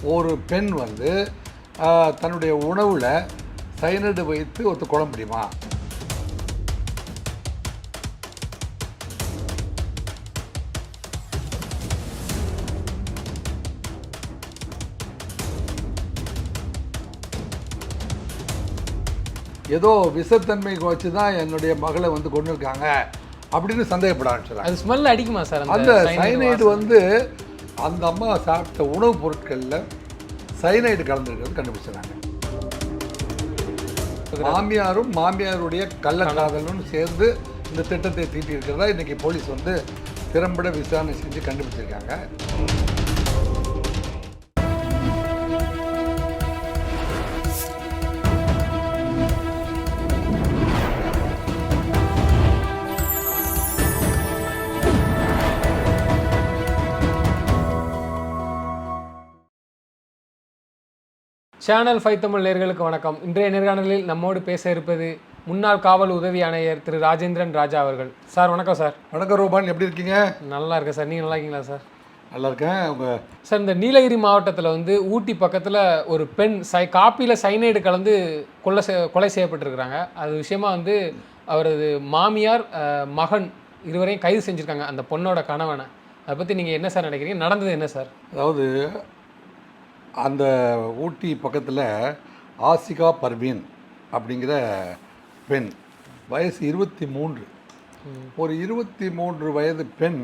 ஒரு பெண் வந்து தன்னுடைய உணவில் சயனைடு வைத்து கொள்ள முடியுமா? ஏதோ விஷத்தன்மை வச்சு தான் என்னுடைய மகளை வந்து கொண்டு இருக்காங்க அப்படின்னு சந்தேகப்பட ஆரம்பிச்சிடலாம். அது ஸ்மெல் அடிக்குமா சார்? அந்த சயனைடு வந்து அந்த அம்மா சாப்பிட்ட உணவுப் பொருட்களில் சயனைடு கலந்துருக்கிறது கண்டுபிடிச்சிடறாங்க. மாமியாரும் மாமியாருடைய கள்ளக்காதலும் சேர்ந்து இந்த திட்டத்தை தீட்டி இருக்கிறதா இன்னைக்கு போலீஸ் வந்து திறம்பட விசாரணை செஞ்சு கண்டுபிடிச்சிருக்காங்க. சேனல் 5 தமிழ் நேயர்களுக்கு வணக்கம். இன்றைய நேர்காணலில் நம்மோடு பேச இருப்பது முன்னாள் காவல் உதவி ஆணையர் திரு ராஜேந்திரன் ராஜா அவர்கள். சார் வணக்கம். சார் வணக்கம் ரூபான், எப்படி இருக்கீங்க? நல்லா இருக்கேன் சார், நீங்கள் நல்லா இருக்கீங்களா சார்? நல்லா இருக்கேன். சார், இந்த நீலகிரி மாவட்டத்தில் வந்து ஊட்டி பக்கத்தில் ஒரு பெண் காப்பியில் சைனைடு கலந்து கொலை செய்யப்பட்டிருக்கிறாங்க. அது விஷயமா வந்து அவரது மாமியார் மகன் இருவரையும் கைது செஞ்சுருக்காங்க, அந்த பொண்ணோட கணவனை. அதை பற்றி நீங்கள் என்ன சார் நினைக்கிறீங்க? நடந்தது என்ன சார்? அதாவது அந்த ஊட்டி பக்கத்தில் ஆசிகா பர்வீன் அப்படிங்கிற பெண், வயசு 23. ஒரு 23 வயது பெண்.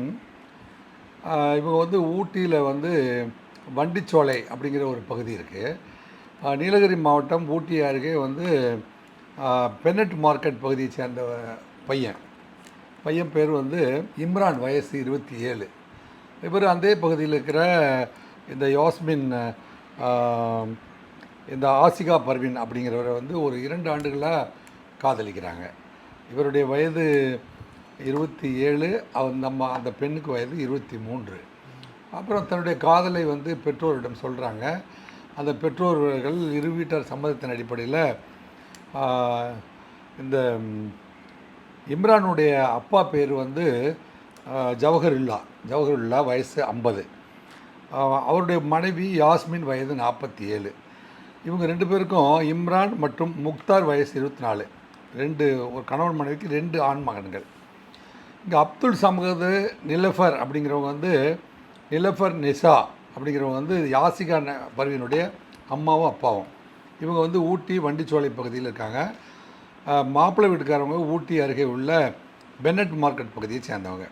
இவங்க வந்து ஊட்டியில் வந்து வண்டிச்சோலை அப்படிங்கிற ஒரு பகுதி இருக்குது. நீலகிரி மாவட்டம் ஊட்டி அருகே வந்து பென்னட் மார்க்கெட் பகுதியை சேர்ந்த பையன் பேர் வந்து இம்ரான், வயசு 27. இவர் அதே பகுதியில் இருக்கிற இந்த யாஸ்மின், இந்த ஆசிகா பர்வீன் அப்படிங்கிறவரை வந்து ஒரு 2 ஆண்டுகளாக காதலிக்கிறாங்க. இவருடைய வயது 27, அந்த பெண்ணுக்கு வயது 23. அப்புறம் தன்னுடைய காதலை வந்து பெற்றோரிடம் சொல்கிறாங்க. அந்த பெற்றோர்கள் இரு வீட்டார் சம்மதத்தின் அடிப்படையில் இந்த இம்ரானுடைய அப்பா பேர் வந்து ஜவஹருல்லா, வயசு 50. அவருடைய மனைவி யாஸ்மின், வயது 47. இவங்க 2 பேருக்கும் இம்ரான் மற்றும் முக்தார், வயசு 24. ஒரு கணவன் மனைவிக்கு 2 ஆண் மகன்கள். இங்கே அப்துல் சமது நிலஃபர் அப்படிங்கிறவங்க வந்து நிலஃபர் நிசா அப்படிங்கிறவங்க வந்து யாசிகா பர்வீனுடைய அம்மாவும் அப்பாவும். இவங்க வந்து ஊட்டி வண்டிச்சோலை பகுதியில் இருக்காங்க. மாப்பிள்ளை வீட்டுக்காரவங்க ஊட்டி அருகே உள்ள பென்னட் மார்க்கெட் பகுதியை சேர்ந்தவங்க.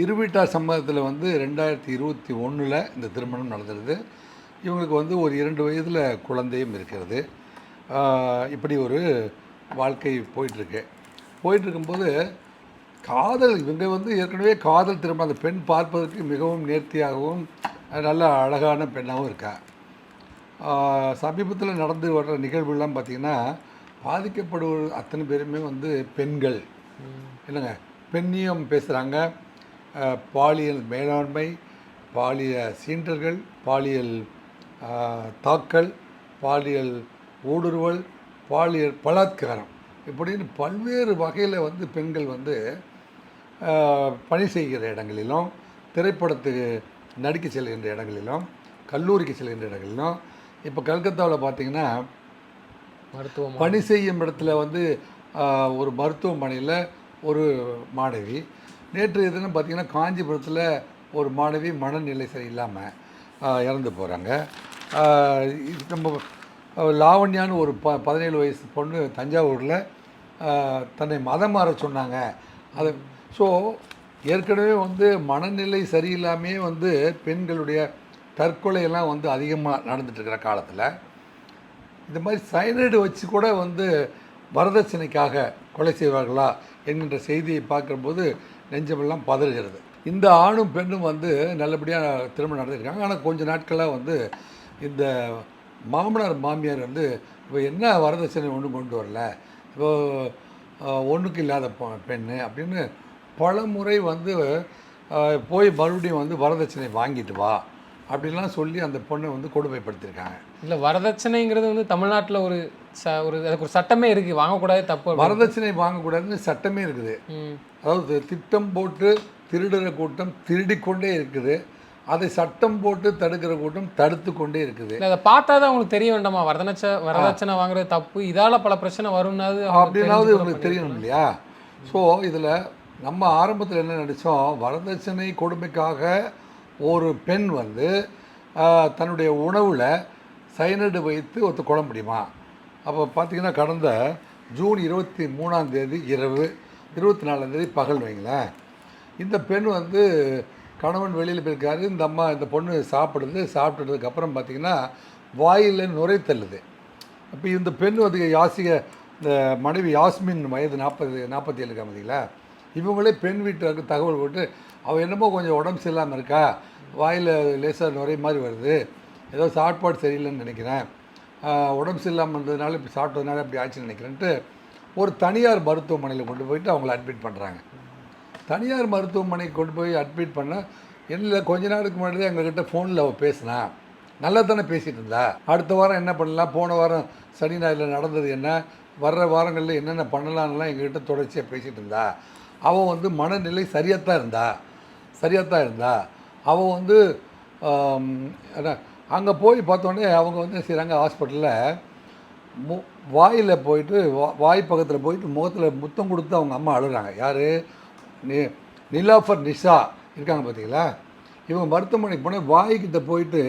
இரு வீட்டார் சம்மதத்தில் வந்து 2021 இந்த திருமணம் நடந்துருது. இவங்களுக்கு வந்து ஒரு 2 வயதில் குழந்தையும் இருக்கிறது. இப்படி ஒரு வாழ்க்கை போயிட்டுருக்கும்போது இவங்க வந்து ஏற்கனவே காதல் திருமணம். அந்த பெண் பார்ப்பதற்கு மிகவும் நேர்த்தியாகவும் நல்ல அழகான பெண்ணாகவும் இருக்கா. சமீபத்தில் நடந்து வர்ற நிகழ்வுலாம் பார்த்திங்கன்னா பாதிக்கப்படுவது அத்தனை பேருமே வந்து பெண்கள். இல்லைங்க, பெண்ணியம் பேசுகிறாங்க. பாலியல் மேலாண்மை, பாலியல் சீண்டல்கள், பாலியல் தாக்கல், பாலியல் ஊடுருவல், பாலியல் பலாத்காரம், இப்படின்னு பல்வேறு வகையில் வந்து பெண்கள் வந்து பணி செய்கிற இடங்களிலும், திரைப்படத்துக்கு நடிக்க செல்கின்ற இடங்களிலும், கல்லூரிக்கு செல்கின்ற இடங்களிலும். இப்போ கல்கத்தாவில் பார்த்திங்கன்னா பணி செய்யும் இடத்துல வந்து ஒரு மருத்துவமனையில் ஒரு மாணவி, நேற்று எதுன்னு பார்த்திங்கன்னா காஞ்சிபுரத்தில் ஒரு மாணவி மனநிலை சரியில்லாமல் இறந்து போகிறாங்க. நம்ம லாவண்யான்னு ஒரு 17 வயசு பொண்ணு தஞ்சாவூரில் தன்னை மதம் மாற சொன்னாங்க. அது ஏற்கனவே வந்து மனநிலை சரியில்லாமே வந்து பெண்களுடைய தற்கொலையெல்லாம் வந்து அதிகமாக நடந்துட்டுருக்கிற காலத்தில் இந்த மாதிரி சைனைடு வச்சு கூட வந்து வரதட்சணைக்காக கொலை செய்வார்களா என்கின்ற செய்தியை பார்க்கும்போது நெஞ்சமெல்லாம் பதறுகிறது. இந்த ஆணும் பெண்ணும் வந்து நல்லபடியாக திருமணம் நடந்திருக்காங்க. ஆனால் கொஞ்ச நாட்களாக வந்து இந்த மாமனார் மாமியார் வந்து இப்போ என்ன வரதட்சணை ஒன்றும் கொண்டு வரல, இப்போ ஒன்றுக்கு இல்லாத பெண்ணு அப்படின்னு பல முறை வந்து போய் மறுபடியும் வந்து வரதட்சணை வாங்கிட்டு வா அப்படின்லாம் சொல்லி அந்த பொண்ணை வந்து கொடுமைப்படுத்தியிருக்காங்க. இல்லை, வரதட்சணைங்கிறது வந்து தமிழ்நாட்டில் அதுக்கு ஒரு சட்டமே இருக்குது, வாங்கக்கூடாது, தப்பு. வரதட்சணை வாங்கக்கூடாதுன்னு சட்டமே இருக்குது. அதாவது திட்டம் போட்டு திருடுற கூட்டம் திருடிக்கொண்டே இருக்குது. அதை சட்டம் போட்டு தடுக்கிற கூட்டம் தடுத்து கொண்டே இருக்குது. அதை பார்த்தா தான் உங்களுக்கு தெரிய வேண்டாமா வரதட்சணை வாங்குறது தப்பு, இதால் பல பிரச்சனை வரும்னாது அப்படின்னாவது உங்களுக்கு தெரியணும் இல்லையா? ஸோ இதில் நம்ம ஆரம்பத்தில் என்ன நினச்சோம், வரதட்சணை கொடுமைக்காக ஒரு பெண் வந்து தன்னுடைய உணவில் சைனடு வைத்து கொள்ள முடியுமா? அப்போ பார்த்திங்கன்னா கடந்த ஜூன் 23 இரவு 24 பகல் வைங்களேன், இந்த பெண் வந்து கணவன் வெளியில் போயிருக்காரு, இந்த பொண்ணு சாப்பிட்டதுக்கப்புறம் பார்த்திங்கன்னா வாயில் நுரை தள்ளுது. அப்போ இந்த பெண் வந்து இந்த மனைவி யாஸ்மின் வயது 47 இருக்கா பார்த்தீங்களா, இவங்களே பெண் வீட்டுக்கு தகவல் போட்டு அவள் என்னமோ கொஞ்சம் உடம்பு சரியில்லாமல் இருக்கா, வாயில் லேசாக நுரை மாதிரி வருது, ஏதோ சாப்பாடு சரியில்லைன்னு நினைக்கிறேன், உடம்பு சரியில்லாமல் இருந்ததுனால இப்படி சாப்பிட்டதுனால அப்படி ஆச்சுன்னு நினைக்கிறேன்ட்டு ஒரு தனியார் மருத்துவமனையில் கொண்டு போயிட்டு அவங்கள அட்மிட் பண்ணுறாங்க. தனியார் மருத்துவமனைக்கு கொண்டு போய் அட்மிட் பண்ண என்ன கொஞ்ச நேரத்துக்கு முன்னாடி எங்ககிட்ட ஃபோனில் அவள் பேசினா, நல்லா தானே பேசிகிட்டு இருந்தா, அடுத்த வாரம் என்ன பண்ணலாம், போன வாரம் சனி ஞாயிறில் நடந்தது என்ன, வர்ற வாரங்களில் என்னென்ன பண்ணலான்லாம் எங்ககிட்ட தொடர்ச்சியாக பேசிகிட்டு இருந்தா. அவள் வந்து மனநிலை சரியாக தான் இருந்தா. அவள் வந்து அங்கே போய் பார்த்தோன்னே அவங்க வந்து செய்கிறாங்க, ஹாஸ்பிட்டலில் வாயில் போயிட்டு வாய் பக்கத்தில் போயிட்டு முகத்தில் முத்தம் கொடுத்து அவங்க அம்மா அழுகிறாங்க. யார்? நிலாஃபர் நிஷா இருக்காங்க பார்த்தீங்களா, இவங்க மருத்துவமனைக்கு போனால் வாய்க்கிட்ட போயிட்டு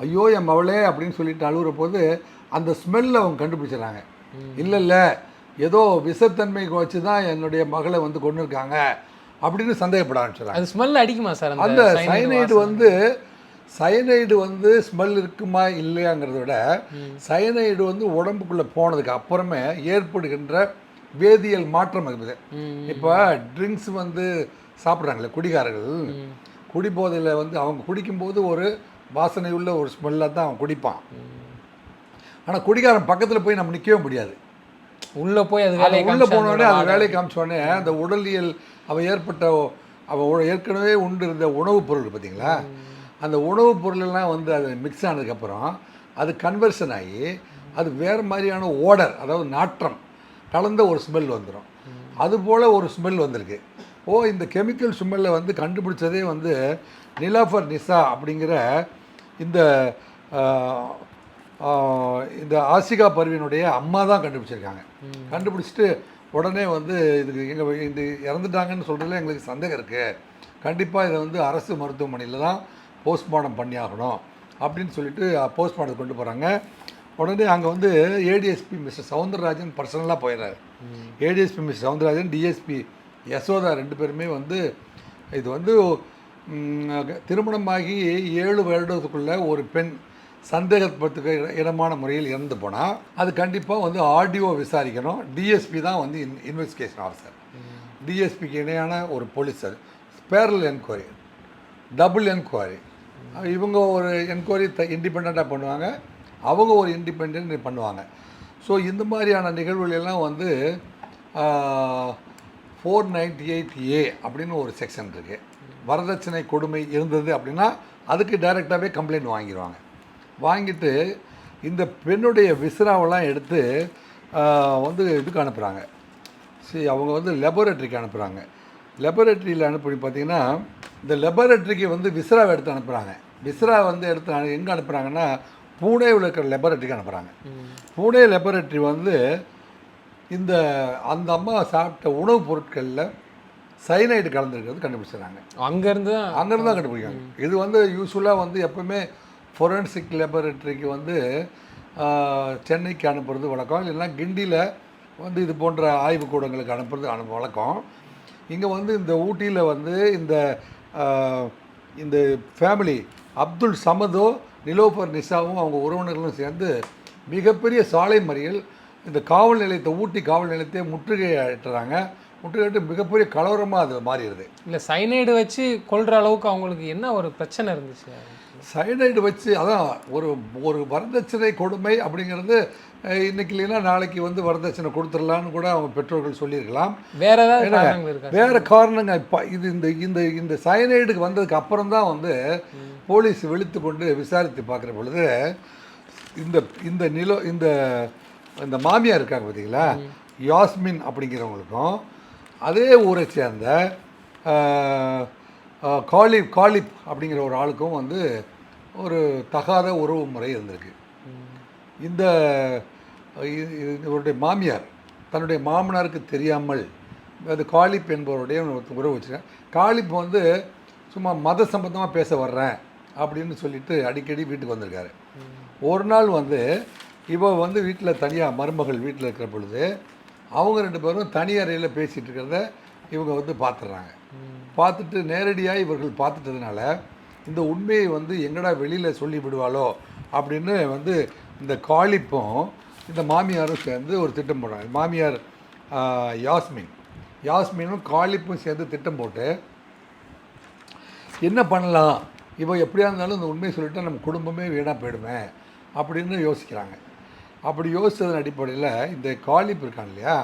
ஐயோ என் மவளே அப்படின்னு சொல்லிட்டு அழுகிற போது அந்த ஸ்மெல்ல அவங்க கண்டுபிடிச்சிடறாங்க. இல்லை ஏதோ விஷத்தன்மை வச்சு தான் என்னுடைய மகளை வந்து கொண்டு இருக்காங்க அப்படின்னு சந்தேகப்பட ஆரம்பிச்சிடறாங்க. அது ஸ்மெல் அடிக்குமா சார்? அந்த சயனைடு வந்து ஸ்மெல் இருக்குமா இல்லையாங்கிறத விட சயனைடு வந்து உடம்புக்குள்ளே போனதுக்கு அப்புறமே ஏற்படுகின்ற வேதியியல் மாற்றம் இருக்குது. இப்போ ட்ரிங்க்ஸ் வந்து சாப்பிட்றாங்களே குடிகாரர்கள், குடிபோதையில் வந்து அவங்க குடிக்கும்போது ஒரு வாசனையுள்ள ஒரு ஸ்மெல்லாக தான் அவன் குடிப்பான். ஆனால் குடிகாரன் பக்கத்தில் போய் நம்ம நிற்கவே முடியாது. உள்ளே போய் அது உள்ளே போனோடனே அது வேலையை காமிச்சோடனே அந்த உடலியல் அவள் ஏற்கனவே உண்டு இருந்த உணவுப் பொருள் பார்த்தீங்களா, அந்த உணவுப் பொருளெல்லாம் வந்து அது மிக்ஸ் ஆனதுக்கப்புறம் அது கன்வர்ஷன் ஆகி அது வேறு மாதிரியான ஓடர், அதாவது நாற்றம் கலந்த ஒரு ஸ்மெல் வந்துடும். அதுபோல் ஒரு ஸ்மெல் வந்திருக்கு. இந்த கெமிக்கல் ஸ்மெல்லை வந்து கண்டுபிடிச்சதே வந்து நிலாஃபர் நிஷா அப்படிங்கிற இந்த ஆசிகா பர்வீனுடைய அம்மா தான் கண்டுபிடிச்சிருக்காங்க. கண்டுபிடிச்சிட்டு உடனே வந்து இதுக்கு இது இறந்துட்டாங்கன்னு சொல்கிறதுல எங்களுக்கு சந்தேகம் இருக்குது, கண்டிப்பாக இதை வந்து அரசு மருத்துவமனையில் தான் போஸ்ட்மார்ட்டம் பண்ணியாகணும் அப்படின்னு சொல்லிட்டு போஸ்ட்மார்ட்டம் கொண்டு போகிறாங்க. உடனே அங்கே வந்து ஏடிஎஸ்பி மிஸ்டர் சவுந்தரராஜன் பர்சனலாக போயிடுறாரு. ADSP mister Soundararajan, DSP Yashoda 2 பேருமே வந்து இது வந்து திருமணமாகி 7 வருடத்துக்குள்ளே ஒரு பெண் சந்தேகத்துக்கு இடமான முறையில் இறந்து போனால் அது கண்டிப்பாக வந்து ஆர்டிஓ விசாரிக்கணும். டிஎஸ்பி தான் வந்து இன்வெஸ்டிகேஷன் ஆஃபீஸர். டிஎஸ்பிக்கு இணையான ஒரு போலீஸர், பேரல் என்கொயரி, டபுள் என்கொயரி, இவங்க ஒரு என்கொயரி இண்டிபெண்ட்டாக பண்ணுவாங்க, அவங்க ஒரு இண்டிபெண்ட் பண்ணுவாங்க. ஸோ இந்த மாதிரியான நிகழ்வுகளெல்லாம் வந்து 498A அப்படின்னு ஒரு செக்ஷன் இருக்குது. வரதட்சணை கொடுமை இருந்தது அப்படின்னா அதுக்கு டைரெக்டாகவே கம்ப்ளைண்ட் வாங்கிட்டு இந்த பெண்ணுடைய விசிராவெல்லாம் எடுத்து வந்து இதுக்கு அனுப்புகிறாங்க. அவங்க வந்து லெபரட்டரிக்கு அனுப்புகிறாங்க. லெபரட்டரியில் அனுப்பி பார்த்திங்கன்னா இந்த லெபரட்டரிக்கு வந்து விசிராவை எடுத்து அனுப்புகிறாங்க. விசிரா வந்து எடுத்து எங்கே அனுப்புகிறாங்கன்னா பூனேவில் இருக்கிற லெபரட்டரிக்கு அனுப்புகிறாங்க. பூனே லெபரட்டரி வந்து அந்த அம்மா சாப்பிட்ட உணவுப் பொருட்களில் சைனைடு கலந்துருக்கிறது கண்டுபிடிச்சிடுறாங்க. அங்கேருந்து தான் கண்டுபிடிக்காங்க. இது வந்து யூஸ்வலாக வந்து எப்போவுமே ஃபொரன்சிக் லெபரட்டரிக்கு வந்து சென்னைக்கு அனுப்புறது வழக்கம், இல்லைன்னா கிண்டியில் வந்து இது போன்ற ஆய்வுக்கூடங்களுக்கு அனுப்புறது வழக்கம். இங்கே வந்து இந்த ஊட்டியில் வந்து இந்த ஃபேமிலி அப்துல் சமதோ நிலோஃபர் நிஷாவும் அவங்க உறவினர்களும் சேர்ந்து மிகப்பெரிய சாலை மறியல் இந்த காவல் நிலையத்தை ஊட்டி காவல் நிலையத்தை முற்றுகையிட்டு மிகப்பெரிய கலவரமாக அது மாறிடுது. இல்லை சைனைடு வச்சு கொள்கிற அளவுக்கு அவங்களுக்கு என்ன ஒரு பிரச்சனை இருந்துச்சு? சைனைடு வச்சு அதான் ஒரு வரதட்சணை கொடுமை அப்படிங்கிறது இன்னைக்கு இல்லைன்னா நாளைக்கு வந்து வரதட்சணை கொடுத்துடலான்னு கூட அவங்க பெற்றோர்கள் சொல்லியிருக்கலாம். வேறு காரணங்க. இப்போ இந்த சைனைடுக்கு வந்ததுக்கு அப்புறம் தான் வந்து போலீஸ் விழித்து கொண்டு விசாரித்து பார்க்குற பொழுது இந்த மாமியார் இருக்காங்க பார்த்தீங்களா, யாஸ்மின் அப்படிங்கிறவங்களுக்கும் அதே ஊரை சேர்ந்த காலிப் அப்படிங்கிற ஒரு ஆளுக்கும் வந்து ஒரு தகாத உறவு முறை இருந்திருக்கு. இந்த இவருடைய மாமியார் தன்னுடைய மாமனாருக்கு தெரியாமல் அது காலிப் என்பவருடைய உறவு வச்சுருக்கேன். காலிப் வந்து சும்மா மத சம்பந்தமாக பேச வர்றேன் அப்படின்னு சொல்லிட்டு அடிக்கடி வீட்டுக்கு வந்திருக்காரு. ஒரு நாள் வந்து இவ வந்து வீட்டில் தனியாக மருமகள் வீட்டில் இருக்கிற பொழுது அவங்க 2 பேரும் தனி அறையில் பேசிகிட்டு இருக்கிறத இவங்க வந்து பார்த்துட்றாங்க. பார்த்துட்டு நேரடியாக இவர்கள் பார்த்துட்டதுனால இந்த உண்மையை வந்து எங்கடா வெளியில் சொல்லி விடுவாளோ அப்படின்னு வந்து இந்த காலிப்பும் இந்த மாமியாரும் சேர்ந்து ஒரு திட்டம் போடுறாங்க. மாமியார் யாஸ்மினும் காலிப்பும் சேர்ந்து திட்டம் போட்டு என்ன பண்ணலாம், இப்போ எப்படியா இருந்தாலும் இந்த உண்மையை சொல்லிவிட்டு நம்ம குடும்பமே வீணாக போயிடுமே அப்படின்னு யோசிக்கிறாங்க. அப்படி யோசித்ததன் அடிப்படையில் இந்த காலிப் இருக்கான் இல்லையா,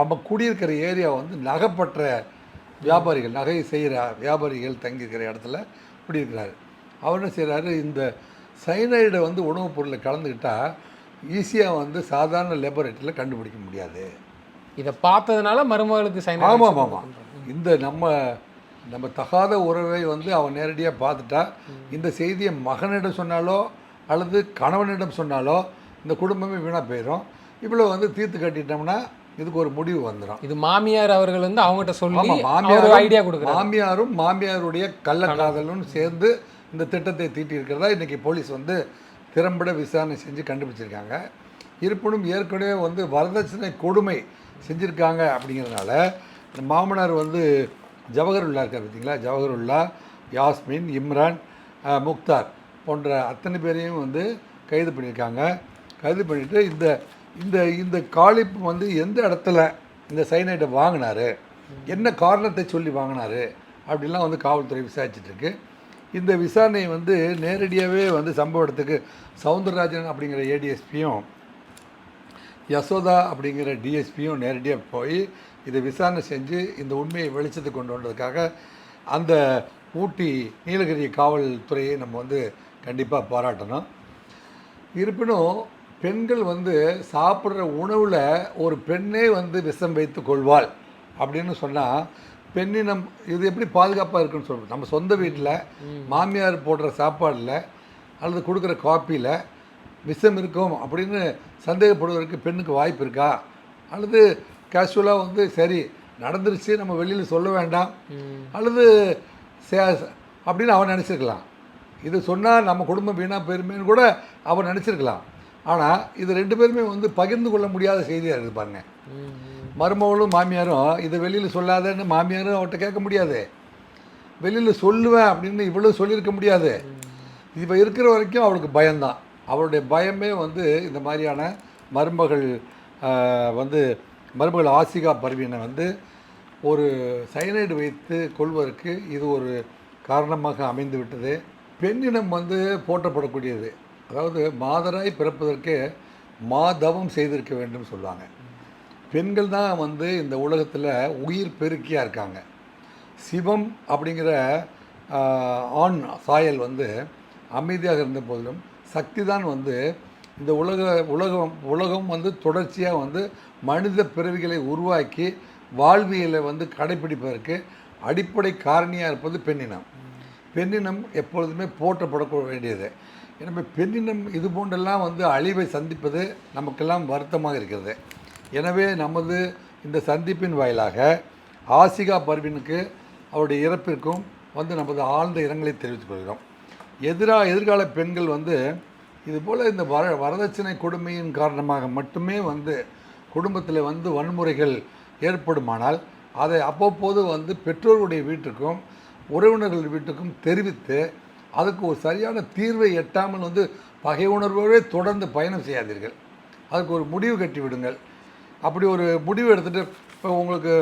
அவன் குடியிருக்கிற ஏரியா வந்து நகைப்பற்ற வியாபாரிகள், நகை செய்கிற வியாபாரிகள் தங்கியிருக்கிற இடத்துல குடியிருக்கிறாரு. அவர் என்ன செய்கிறாரு, இந்த சைனைடை வந்து உணவுப் பொருளை கலந்துக்கிட்டால் ஈஸியாக வந்து சாதாரண லெபரேட்டரியில் கண்டுபிடிக்க முடியாது. இதை பார்த்ததுனால மருமகளுக்கு சைனைடு. ஆமாம். இந்த நம்ம தகாத உறவை வந்து அவன் நேரடியாக பார்த்துட்டா இந்த செய்தியை மகனிடம் சொன்னாலோ அல்லது கணவனிடம் சொன்னாலோ இந்த குடும்பமே வீணாக போயிடும். இவ்வளோ வந்து தீர்த்து கட்டிட்டோம்னா இதுக்கு ஒரு முடிவு வந்துடும். இது மாமியார் அவர்கள் வந்து அவங்ககிட்ட சொல்லி ஐடியா கொடுக்குறாங்க. மாமியாரும் மாமியாருடைய கள்ளக்காதலும் சேர்ந்து இந்த திட்டத்தை தீட்டியிருக்கிறதா இன்றைக்கி போலீஸ் வந்து திறம்பட விசாரணை செஞ்சு கண்டுபிடிச்சிருக்காங்க. இருப்பினும் ஏற்கனவே வந்து வரதட்சணை கொடுமை செஞ்சுருக்காங்க அப்படிங்கிறதுனால மாமனார் வந்து ஜவஹருல்லா இருக்கார் பார்த்தீங்களா, ஜவஹருல்லா, யாஸ்மின், இம்ரான், முக்தார் போன்ற அத்தனை பேரையும் வந்து கைது பண்ணியிருக்காங்க. கைது பண்ணிவிட்டு இந்த இந்த இந்த காலிப் வந்து எந்த இடத்துல இந்த சைனைடை வாங்கினார், என்ன காரணத்தை சொல்லி வாங்கினார் அப்படிலாம் வந்து காவல்துறை விசாரிச்சிட்ருக்கு. இந்த விசாரணை வந்து நேரடியாகவே வந்து சம்பவ இடத்துக்கு சவுந்தரராஜன் அப்படிங்கிற ஏடிஎஸ்பியும் யசோதா அப்படிங்கிற டிஎஸ்பியும் நேரடியாக போய் இதை விசாரணை செஞ்சு இந்த உண்மையை வெளிச்சத்துக்கு கொண்டு வந்ததுக்காக அந்த ஊட்டி நீலகிரி காவல்துறையை நம்ம வந்து கண்டிப்பாக பாராட்டணும். இருப்பினும் பெண்கள் வந்து சாப்பிட்ற உணவில் ஒரு பெண்ணே வந்து விஷம் வைத்து கொள்வாள் அப்படின்னு சொன்னால் பெண்ணினம் இது எப்படி பாதுகாப்பாக இருக்குன்னு சொல்கிறோம். நம்ம சொந்த வீட்டில் மாமியார் போடுற சாப்பாடில் அல்லது கொடுக்குற காப்பியில் விஷம் இருக்கும் அப்படின்னு சந்தேகப்படுவதற்கு பெண்ணுக்கு வாய்ப்பு இருக்கா? அல்லது கேஷுவலாக வந்து சரி நடந்துருச்சு நம்ம வெளியில் சொல்ல வேண்டாம் அல்லது அப்படின்னு அவன் நினச்சிருக்கலாம். இது சொன்னால் நம்ம குடும்பம் வீணாக போயிருமேன்னு கூட அவன் நினச்சிருக்கலாம். ஆனால் இது 2 பேருமே வந்து பகிர்ந்து கொள்ள முடியாத செய்தியாக இருக்குது பாருங்க. மருமகளும் மாமியாரும் இதை வெளியில் சொல்லாதன்னு மாமியாரும் அவர்கிட்ட கேட்க முடியாது, வெளியில் சொல்லுவேன் அப்படின்னு இவ்வளோ சொல்லியிருக்க முடியாது. இப்போ இருக்கிற வரைக்கும் அவளுக்கு பயம்தான். அவளுடைய பயமே வந்து இந்த மாதிரியான மருமகள் ஆசிகா பர்வீனை வந்து ஒரு சைனைடு வைத்து கொள்வதற்கு இது ஒரு காரணமாக அமைந்து விட்டது. பெண்ணினம் வந்து போற்றப்படக்கூடியது. அதாவது மாதராய் பிறப்பதற்கு மாதவம் செய்திருக்க வேண்டும் சொல்லுவாங்க. பெண்கள் தான் வந்து இந்த உலகத்தில் உயிர் பெருக்கியாக இருக்காங்க. சிவம் அப்படிங்கிற ஆண் சாயல் வந்து அமைதியாக இருந்த போதிலும் சக்தி தான் வந்து இந்த உலகம் வந்து தொடர்ச்சியாக வந்து மனித பிறவிகளை உருவாக்கி வாழ்வியலை வந்து கடைப்பிடிப்பதற்கு அடிப்படை காரணியாக இருப்பது பெண்ணினம். பெண்ணினம் எப்பொழுதுமே போற்றப்பட வேண்டியது. எனவே பெண்ணினம் இது போன்றெல்லாம் வந்து அழிவை சந்திப்பது நமக்கெல்லாம் வருத்தமாக இருக்கிறது. எனவே நமது இந்த சந்திப்பின் வாயிலாக ஆசிகா பர்வீனுக்கு அவருடைய இறப்பிற்கும் வந்து நமது ஆழ்ந்த இரங்கலை தெரிவித்துக் கொள்கிறோம். எதிர்கால பெண்கள் வந்து இதுபோல் இந்த வரதட்சணை கொடுமையின் காரணமாக மட்டுமே வந்து குடும்பத்தில் வந்து வன்முறைகள் ஏற்படுமானால் அதை அவ்வப்போது வந்து பெற்றோருடைய வீட்டுக்கும் உறவினர்கள் வீட்டுக்கும் தெரிவித்து அதுக்கு ஒரு சரியான தீர்வை எட்டாமல் வந்து பகை உணர்வோடு தொடர்ந்து பயணம் செய்யாதீர்கள். அதுக்கு ஒரு முடிவு கட்டி விடுங்கள். அப்படி ஒரு முடிவு எடுத்துகிட்டு இப்போ உங்களுக்கு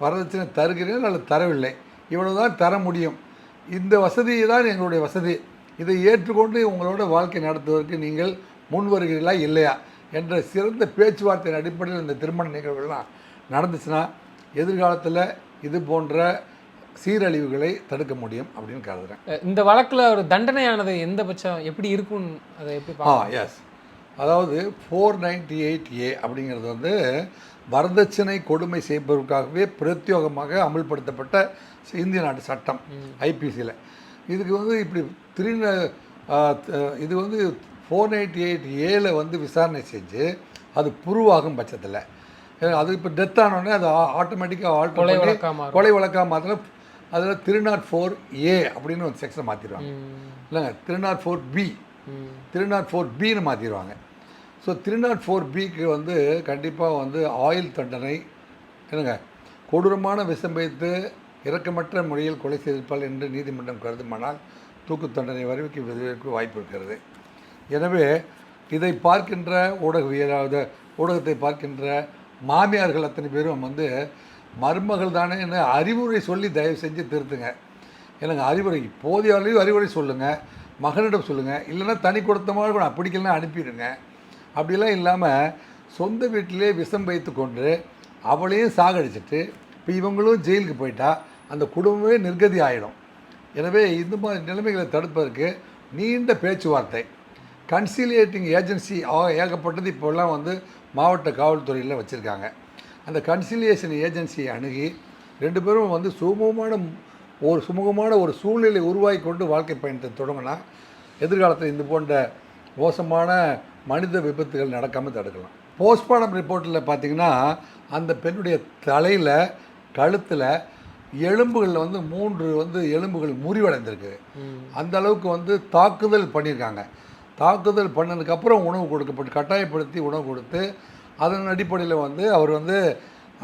வரதட்சணை தருகிறேன் அல்லது தரவில்லை, இவ்வளோ தான் தர முடியும், இந்த வசதி தான் எங்களுடைய வசதி, இதை ஏற்றுக்கொண்டு உங்களோட வாழ்க்கை நடத்துவதற்கு நீங்கள் முன் வருகிறீர்களா இல்லையா என்ற சிறந்த பேச்சுவார்த்தையின் அடிப்படையில் இந்த திருமண நிகழ்வுகள்லாம் நடந்துச்சுன்னா எதிர்காலத்தில் இது போன்ற சீரழிவுகளை தடுக்க முடியும் அப்படின்னு கருதுகிறேன். இந்த வழக்கில் ஒரு தண்டனையானது எந்த பட்சம் எப்படி இருக்கும் அதை எப்படி? எஸ், அதாவது 498A அப்படிங்கிறது வந்து வரதட்சணை கொடுமை செய்பவருக்காகவே பிரத்யோகமாக அமல்படுத்தப்பட்ட இந்திய நாட்டு சட்டம் ஐபிசியில். இதுக்கு வந்து இப்படி இது வந்து 498Aல வந்து விசாரணை செஞ்சு அது புருவாகும் பட்சத்தில் அது இப்போ டெத் ஆனோடனே அது ஆட்டோமேட்டிக்காக கொலை வழக்காக மாத்திர அதில் 304A அப்படின்னு ஒரு செக்ஷனை மாற்றிடுவாங்க. இல்லைங்க 304B 304Bன்னு மாற்றிடுவாங்க. ஸோ 304Bக்கு வந்து கண்டிப்பாக வந்து ஆயுள் தண்டனை, என்னங்க கொடூரமான விஷம் வைத்து இரக்கமற்ற முறையில் கொலை செய்திருப்பால் என்று நீதிமன்றம் கருதுமானால் தூக்கு தண்டனை வரைக்கும் வாய்ப்பு இருக்கிறது. எனவே இதை பார்க்கின்ற ஊடகத்தை பார்க்கின்ற மாமியார்கள் அத்தனை பேரும் வந்து மருமகள் தானே என்ன அறிவுரை சொல்லி தயவு செஞ்சு திருத்துங்க. எனக்கு அறிவுரை போதிய அளவு அறிவுரை சொல்லுங்கள், மகனிடம் சொல்லுங்கள், இல்லைன்னா தனி கொடுத்தமாக கூட பிடிக்கலாம் அனுப்பிடுங்க. அப்படிலாம் இல்லாமல் சொந்த வீட்டிலே விஷம் வைத்து கொண்டு அவளையும் சாகடிச்சிட்டு இப்போ இவங்களும் ஜெயிலுக்கு போயிட்டா அந்த குடும்பமே நிர்கதி ஆகிடும். எனவே இந்த மாதிரி நிலைமைகளை தடுப்பதற்கு நீண்ட பேச்சுவார்த்தை, கன்சிலியேட்டிங் ஏஜென்சி ஏகப்பட்டது இப்போல்லாம் வந்து மாவட்ட காவல்துறையில் வச்சுருக்காங்க. அந்த கன்சிலியேஷன் ஏஜென்சியை அணுகி 2 பேரும் வந்து சுமூகமான ஒரு சூழ்நிலை உருவாக்கி கொண்டு வாழ்க்கை பயணத்தை தொடங்கினா எதிர்காலத்தில் இந்த போன்ற மோசமான மனித விபத்துகள் நடக்காமல் தடுக்கலாம். போஸ்ட்மார்ட்டம் ரிப்போர்ட்டில் பார்த்திங்கன்னா அந்த பெண்ணுடைய தலையில் கழுத்தில் எலும்புகளில் வந்து 3 வந்து எலும்புகள் முறிவடைந்திருக்கு. அந்த அளவுக்கு வந்து தாக்குதல் பண்ணியிருக்காங்க. தாக்குதல் பண்ணதுக்கப்புறம் உணவு கொடுக்கப்பட்டு கட்டாயப்படுத்தி உணவு கொடுத்து அதன் அடிப்படையில் வந்து அவர் வந்து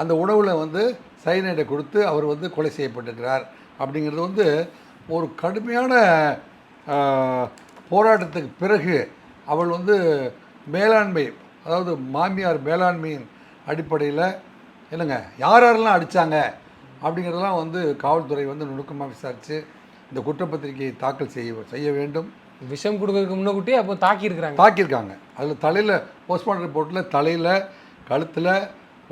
அந்த உணவில் வந்து சைனைடை கொடுத்து அவர் வந்து கொலை செய்யப்பட்டிருக்கிறார். அப்படிங்கிறது வந்து ஒரு கடுமையான போராட்டத்துக்கு பிறகு அவள் வந்து மேலாண்மை, அதாவது மாமியார் மேலாண்மையின் அடிப்படையில் இல்லைங்க யாரெல்லாம் அடித்தாங்க அப்படிங்கிறதெல்லாம் வந்து காவல்துறை வந்து நுணுக்கமாக விசாரித்து இந்த குற்றப்பத்திரிகையை தாக்கல் செய்ய வேண்டும். விஷம் கொடுக்கறதுக்கு முன்னக்கூட்டியே அப்போ தாக்கியிருக்காங்க. அதில் தலையில் போஸ்ட்மார்ட்டம் ரிப்போர்ட்டில் தலையில் கழுத்தில்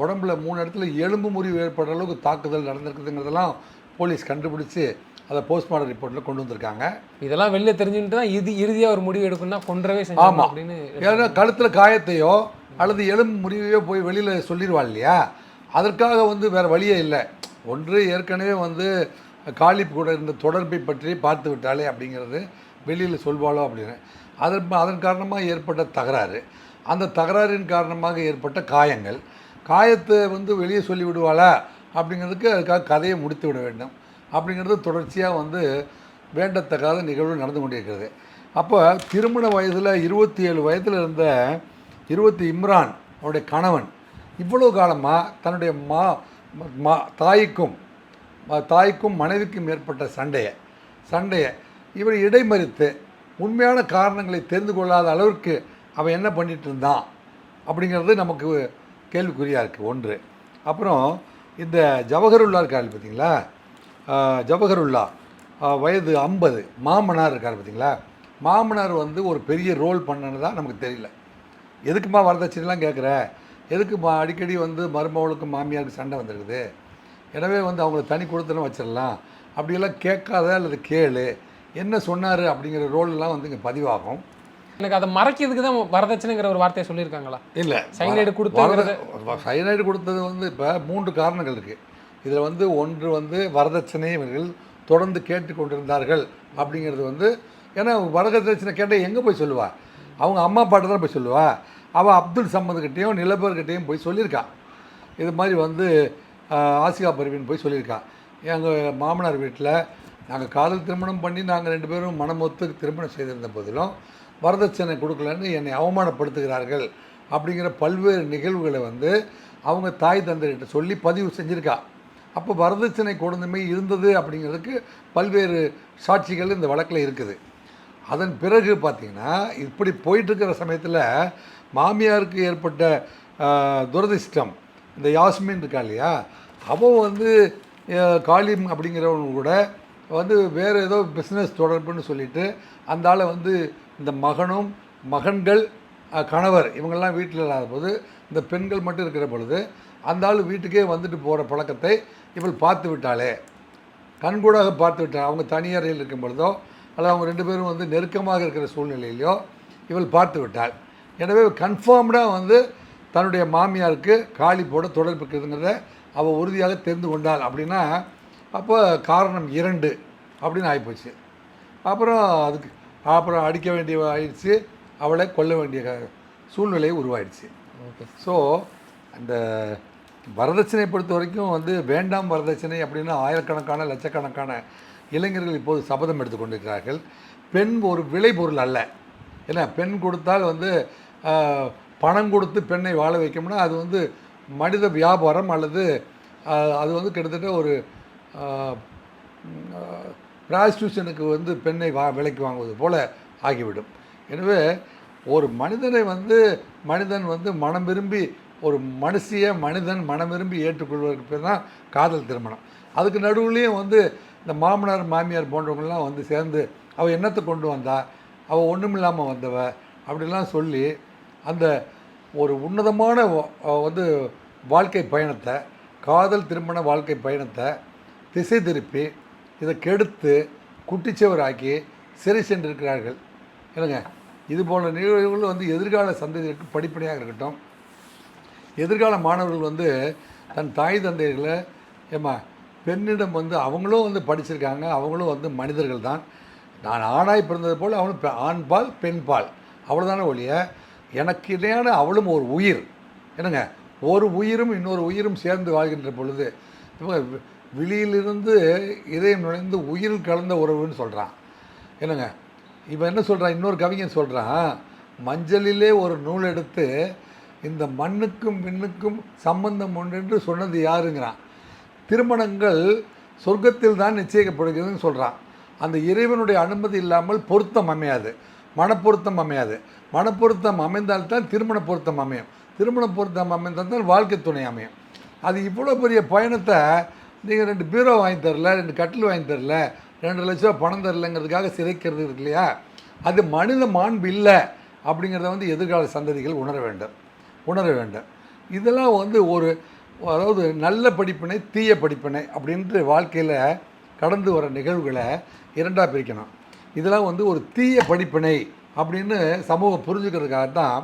உடம்புல 3 இடத்துல எலும்பு முறிவு ஏற்படுற அளவுக்கு தாக்குதல் நடந்திருக்குதுங்கிறதெல்லாம் போலீஸ் கண்டுபிடிச்சி அதை போஸ்ட்மார்ட்டம் ரிப்போர்ட்டில் கொண்டு வந்திருக்காங்க. இதெல்லாம் வெளில தெரிஞ்சுட்டு தான் இறுதியாக ஒரு முடிவு எடுக்கணும்னா கொன்றவே ஆமாம் அப்படின்னு. ஏன்னா கழுத்தில் காயத்தையோ அல்லது எலும்பு முறிவையோ போய் வெளியில் சொல்லிடுவாள் இல்லையா, அதற்காக வந்து வேறு வழியே இல்லை. ஒன்று ஏற்கனவே வந்து காலிப் கூட இருந்த தொடர்பை பற்றி பார்த்து விட்டாலே அப்படிங்கிறது வெளியில் சொல்வாளோ அப்படின்னு அதன் காரணமாக ஏற்பட்ட தகராறு, அந்த தகராறின் காரணமாக ஏற்பட்ட காயத்தை வந்து வெளியே சொல்லி விடுவாளா அப்படிங்கிறதுக்கு அதுக்காக கதையை முடித்து விட வேண்டும். அப்படிங்கிறது தொடர்ச்சியாக வந்து வேண்டத்தக்காத நிகழ்வு நடந்து கொண்டிருக்கிறது. அப்போ திருமண வயதில் 27 வயதில் இருந்த இம்ரான் அவருடைய கணவன் இவ்வளோ காலமாக தன்னுடைய தாய்க்கும் மனைவிக்கும் ஏற்பட்ட சண்டையை இவர் இடைமறித்து உண்மையான காரணங்களை தெரிந்து கொள்ளாத அளவிற்கு அவன் என்ன பண்ணிகிட்டு இருந்தான் அப்படிங்கிறது நமக்கு கேள்விக்குறியாக இருக்குது. ஒன்று. அப்புறம் இந்த ஜவஹருல்லா இருக்கார் பார்த்தீங்களா, ஜவஹருல்லா வயது 50, மாமனார் இருக்கார் பார்த்தீங்களா, மாமனார் வந்து ஒரு பெரிய ரோல் பண்ணதான் நமக்கு தெரியல. எதுக்குமா வரதட்சணைலாம் கேட்குற, எதுக்குமா அடிக்கடி வந்து மருமகளுக்கும் மாமியாருக்கு சண்டை வந்துருக்குது, எனவே வந்து அவங்கள தனி கொடுத்துன்னு வச்சிடலாம் அப்படியெல்லாம் கேட்காத அல்லது கேளு என்ன சொன்னார் அப்படிங்கிற ரோல்லாம் வந்து இங்கே பதிவாகும். எனக்கு அதை மறைக்கிறதுக்கு தான் வரதட்சணைங்கிற ஒரு வார்த்தையை சொல்லியிருக்காங்களா? இல்லை, சைனைடு கொடுத்தது வந்து இப்போ 3 காரணங்கள் இருக்குது இதில். வந்து ஒன்று வந்து வரதட்சணை இவர்கள் தொடர்ந்து கேட்டுக்கொண்டிருந்தார்கள் அப்படிங்கிறது வந்து, ஏன்னா வரதட்சணை கேட்டால் எங்கே போய் சொல்லுவா, அவங்க அம்மா பாட்டு தான் போய் சொல்லுவா. அவள் அப்துல் சம்மதுக்கிட்டேயும் நிலபர்கிட்டையும் போய் சொல்லியிருக்கா. இது மாதிரி வந்து ஆசிகா பர்வீன் போய் சொல்லியிருக்கா, எங்கள் மாமனார் வீட்டில் நாங்கள் காதல் திருமணம் பண்ணி நாங்கள் 2 பேரும் மனமொத்து திருமணம் செய்திருந்த போதிலும் வரதட்சணை கொடுக்கலன்னு என்னை அவமானப்படுத்துகிறார்கள் அப்படிங்கிற பல்வேறு நிகழ்வுகளை வந்து அவங்க தாய் தந்தைகிட்ட சொல்லி பதிவு செஞ்சுருக்கா. அப்போ வரதட்சணை கொடுமை இருந்தது அப்படிங்கிறதுக்கு பல்வேறு சாட்சிகள் இந்த வழக்கில் இருக்குது. அதன் பிறகு பார்த்திங்கன்னா இப்படி போயிட்டுருக்கிற சமயத்தில் மாமியாருக்கு ஏற்பட்ட துரதிர்ஷ்டம், இந்த யாஸ்மின் இருக்கா இல்லையா, அவள் வந்து காலிம் அப்படிங்கிறவங்க கூட வந்து வேறு ஏதோ பிஸ்னஸ் தொடர்புன்னு சொல்லிவிட்டு அந்த ஆளை வந்து இந்த மகன்கள் கணவர் இவங்கெல்லாம் வீட்டில் இல்லாத போது இந்த பெண்கள் மட்டும் இருக்கிற பொழுது அந்த ஆள் வீட்டுக்கே வந்துட்டு போகிற பழக்கத்தை இவள் பார்த்து விட்டாளே, கண்கூடாக பார்த்து விட்டாள். அவங்க தனியறையில் இருக்கும் பொழுதோ அல்லது அவங்க 2 பேரும் வந்து நெருக்கமாக இருக்கிற சூழ்நிலையிலையோ இவள் பார்த்து விட்டாள். எனவே கன்ஃபார்ம்டாக வந்து தன்னுடைய மாமியாருக்கு காளி போட தொடர்பு இருக்குதுங்கிறத அவள் உறுதியாக தெரிந்து கொண்டாள் அப்படின்னா அப்போ காரணம் 2 அப்படின்னு ஆகிப்போச்சு. அப்புறம் அடிக்க வேண்டிய ஆயிடுச்சு, அவளை கொல்ல வேண்டிய சூழ்நிலை உருவாயிடுச்சு. ஓகே. ஸோ அந்த வரதட்சணை பொறுத்த வரைக்கும் வந்து வேண்டாம் வரதட்சணை அப்படின்னு ஆயிரக்கணக்கான லட்சக்கணக்கான இளைஞர்கள் இப்போது சபதம் எடுத்துக்கொண்டிருக்கிறார்கள். பெண் ஒரு விளை பொருள் அல்ல. ஏன்னா பெண் கொடுத்தால் வந்து பணம் கொடுத்து பெண்ணை வாழ வைக்கணும்னா அது வந்து மனித வியாபாரம் அல்லது அது வந்து கிட்டத்தட்ட ஒரு ப்ராஸ்டியூஷனுக்கு வந்து பெண்ணை விலைக்கு வாங்குவது போல் ஆகிவிடும். எனவே ஒரு மனிதனை வந்து மனிதன் வந்து மனம் விரும்பி ஒரு மனிதன் மனம் விரும்பி ஏற்றுக்கொள்வதற்கு பேர் தான் காதல் திருமணம். அதுக்கு நடுவுலேயும் வந்து இந்த மாமனார் மாமியார் போன்றவங்களாம் வந்து சேர்ந்து அவள் என்னத்தை கொண்டு வந்தா, அவள் ஒன்றும் இல்லாமல் வந்தவ அப்படிலாம் சொல்லி அந்த ஒரு உன்னதமான வந்து வாழ்க்கை பயணத்தை, காதல் திருமண வாழ்க்கை பயணத்தை திசை திருப்பி இதை கெடுத்து குட்டிச்சவராக்கி சிறை சென்றிருக்கிறார்கள். இல்லைங்க, இது போன்ற நிகழ்வுகள் வந்து எதிர்கால சந்ததிகளுக்கு படிப்படியாக இருக்கட்டும். எதிர்கால மாணவர்கள் வந்து தன் தாய் தந்தைகளை பெண்ணிடம் வந்து அவங்களும் வந்து படிச்சிருக்காங்க, அவங்களும் வந்து மனிதர்கள் தான். நான் ஆணாய் பிறந்தது போல் அவனும் ஆண்பால் பெண்பால் அவ்வளோதானே ஒழிய எனக்கு இடையான அவளும் ஒரு உயிர். என்னங்க, ஒரு உயிரும் இன்னொரு உயிரும் சேர்ந்து வாழ்கின்ற பொழுது விழியிலிருந்து இதயம் நுழைந்து உயிர் கலந்த உறவுன்னு சொல்கிறான். என்னங்க, இவன் என்ன சொல்கிறான், இன்னொரு கவிஞன் சொல்கிறான், மஞ்சளிலே ஒரு நூல் எடுத்து இந்த மண்ணுக்கும் விண்ணுக்கும் சம்பந்தம் ஒன்று என்று சொன்னது யாருங்கிறான். திருமணங்கள் சொர்க்கத்தில் தான் நிச்சயிக்கப்படுகிறதுன்னு சொல்கிறான். அந்த இறைவனுடைய அனுமதி இல்லாமல் பொருத்தம் அமையாது, மனப்பொருத்தம் அமையாது. மனப்பொருத்தம் அமைந்தால்தான் திருமண பொருத்தம் அமையும், திருமண பொருத்தம் அமைந்தால்தான் வாழ்க்கை துணை அமையும். அது இவ்வளோ பெரிய பயணத்தை நீங்கள் 2 பீரோ வாங்கி தரல, 2 கட்டில் வாங்கி தரல, 2 லட்ச ரூபா பணம் தரலைங்கிறதுக்காக சிதைக்கிறது இருக்கு இல்லையா, அது மனித மாண்பு இல்லை அப்படிங்கிறத வந்து எதிர்கால சந்ததிகள் உணர வேண்டும். இதெல்லாம் வந்து அதாவது நல்ல படிப்பினை தீய படிப்பினை அப்படின்ட்டு வாழ்க்கையில் கடந்து வர நிகழ்வுகளை 2ஆக பிரிக்கணும். இதெல்லாம் வந்து ஒரு தீய படிப்பினை அப்படின்னு சமூகம் புரிஞ்சுக்கிறதுக்காக தான்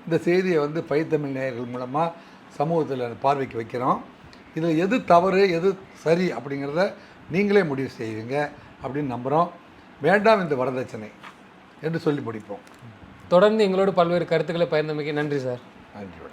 இந்த செய்தியை வந்து பைத்தமிழ் நேயர்கள் மூலமாக சமூகத்தில் பார்வைக்கு வைக்கிறோம். இதில் எது தவறு எது சரி அப்படிங்கிறத நீங்களே முடிவு செய்வீங்க அப்படின்னு நம்புகிறோம். வேண்டாம் இந்த வரதட்சணை என்று சொல்லி முடிப்போம். தொடர்ந்து எங்களோடு பல்வேறு கருத்துக்களை பகிர்ந்தமைக்கு நன்றி சார். நன்றி.